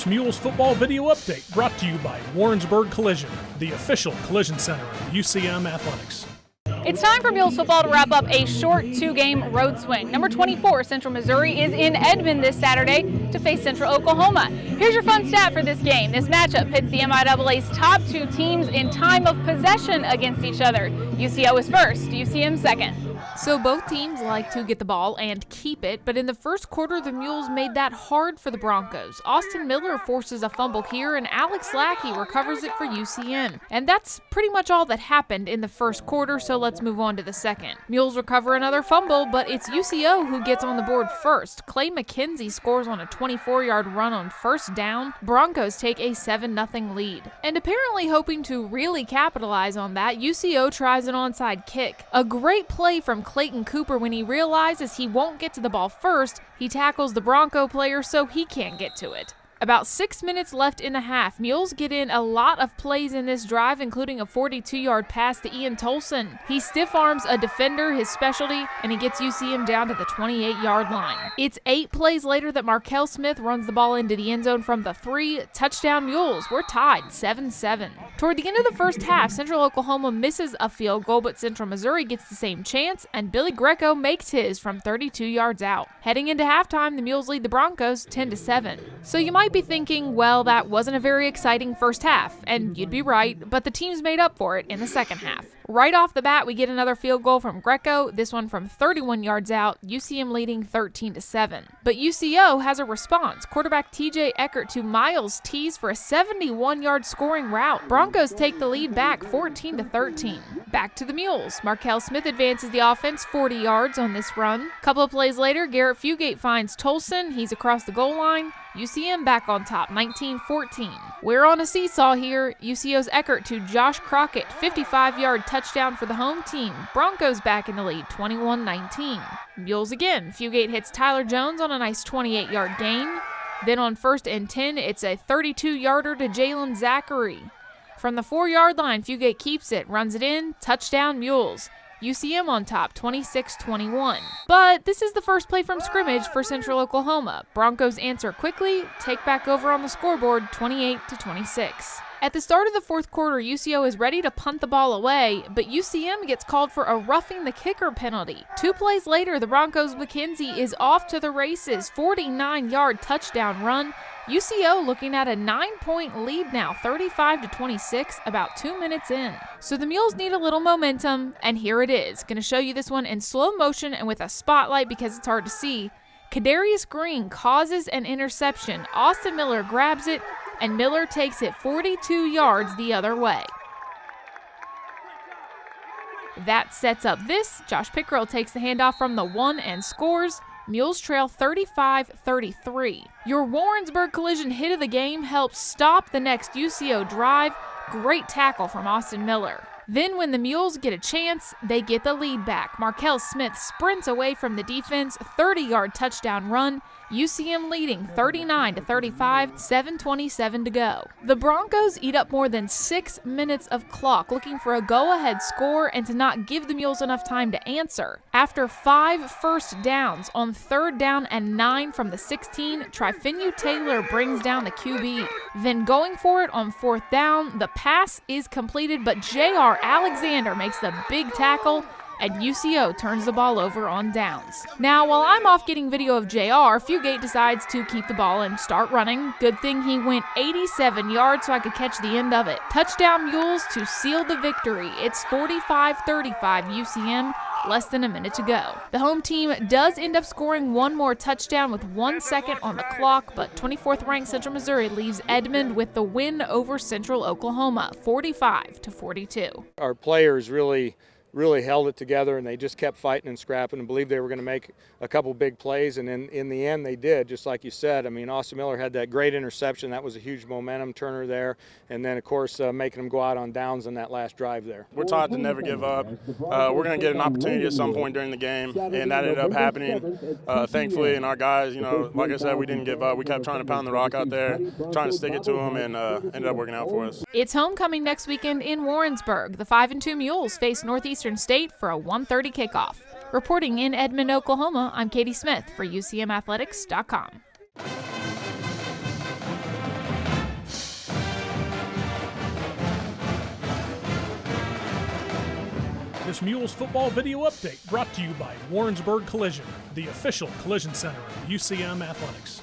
this Mules Football video update brought to you by Warrensburg Collision, the official collision center of UCM Athletics. It's time for Mules Football to wrap up a short two-game road swing. Number 24, Central Missouri, is in Edmond this Saturday to face Central Oklahoma. Here's your fun stat for this game. This matchup pits the MIAA's top two teams in time of possession against each other. UCO is first, UCM second. So both teams like to get the ball and keep it, but in the first quarter, the Mules made that hard for the Broncos. Austin Miller forces a fumble here, and Alex Lackey recovers it for UCM. And that's pretty much all that happened in the first quarter, so let's move on to the second. Mules recover another fumble, but it's UCO who gets on the board first. Clay McKenzie scores on a 24-yard run on first down. Broncos take a 7-0 lead. And apparently hoping to really capitalize on that, UCO tries an onside kick. A great play from Clayton Cooper. When he realizes he won't get to the ball first, he tackles the Bronco player so he can't get to it. About 6 minutes left in the half. Mules get in a lot of plays in this drive, including a 42-yard pass to Ian Tolson. He stiff-arms a defender, his specialty, and he gets UCM down to the 28-yard line. It's 8 plays later that Markel Smith runs the ball into the end zone from the 3. Touchdown Mules. We're tied 7-7. Toward the end of the first half, Central Oklahoma misses a field goal, but Central Missouri gets the same chance, and Billy Greco makes his from 32 yards out. Heading into halftime, the Mules lead the Broncos 10-7. So you might be thinking, well, that wasn't a very exciting first half, and you'd be right, but the teams made up for it in the second half. Right off the bat, we get another field goal from Greco, this one from 31 yards out, UCM leading 13-7. But UCO has a response. Quarterback TJ Eckert to Miles tees for a 71-yard scoring route. Broncos take the lead back 14-13. Back to the Mules. Markel Smith advances the offense 40 yards on this run. Couple of plays later, Garrett Fugate finds Tolson. He's across the goal line. UCM back on top, 19-14. We're on a seesaw here. UCO's Eckert to Josh Crockett, 55-yard touchdown for the home team. Broncos back in the lead, 21-19. Mules again. Fugate hits Tyler Jones on a nice 28-yard gain. Then on 1st and 10, it's a 32-yarder to Jalen Zachary. From the 4-yard line, Fugate keeps it, runs it in, touchdown Mules. UCM on top, 26-21. But this is the first play from scrimmage for Central Oklahoma. Broncos answer quickly, take back over on the scoreboard, 28-26. At the start of the fourth quarter, UCO is ready to punt the ball away, but UCM gets called for a roughing the kicker penalty. 2 plays later, the Broncos' McKenzie is off to the races, 49-yard touchdown run. UCO looking at a 9-point lead now, 35-26, about 2 minutes in. So the Mules need a little momentum, and here it is. Going to show you this one in slow motion and with a spotlight because it's hard to see. Kadarius Green causes an interception. Austin Miller grabs it, and Miller takes it 42 yards the other way. That sets up this. Josh Pickrell takes the handoff from the 1 and scores. Mules trail 35-33. Your Warrensburg Collision hit of the game helps stop the next UCO drive. Great tackle from Austin Miller. Then when the Mules get a chance, they get the lead back. Markel Smith sprints away from the defense, 30-yard touchdown run. UCM leading 39-35, 7:27 to go. The Broncos eat up more than 6 minutes of clock looking for a go-ahead score and to not give the Mules enough time to answer. After 5 first downs on 3rd down and 9 from the 16, Trifinu Taylor brings down the QB. Then going for it on 4th down, the pass is completed, but J.R. Alexander makes the big tackle, and UCO turns the ball over on downs. Now, while I'm off getting video of JR, Fugate decides to keep the ball and start running. Good thing he went 87 yards so I could catch the end of it. Touchdown Mules to seal the victory. It's 45-35 UCM, less than a minute to go. The home team does end up scoring one more touchdown with 1 second on the clock, but 24th ranked Central Missouri leaves Edmond with the win over Central Oklahoma, 45-42. Our players really held it together, and they just kept fighting and scrapping and believed they were going to make a couple big plays, and in the end they did, just like you said. I mean, Austin Miller had that great interception. That was a huge momentum turner there, and then of course making them go out on downs in that last drive there. We're taught to never give up. We're going to get an opportunity at some point during the game, and that ended up happening, thankfully. And our guys, like I said, we didn't give up. We kept trying to pound the rock out there, trying to stick it to them, and ended up working out for us. It's homecoming next weekend in Warrensburg. The 5-2 Mules face Northeastern State for a 1:30 kickoff. Reporting in Edmond, Oklahoma, I'm Katie Smith for UCMathletics.com. this Mules Football video update brought to you by Warrensburg Collision, the official collision center of UCM Athletics.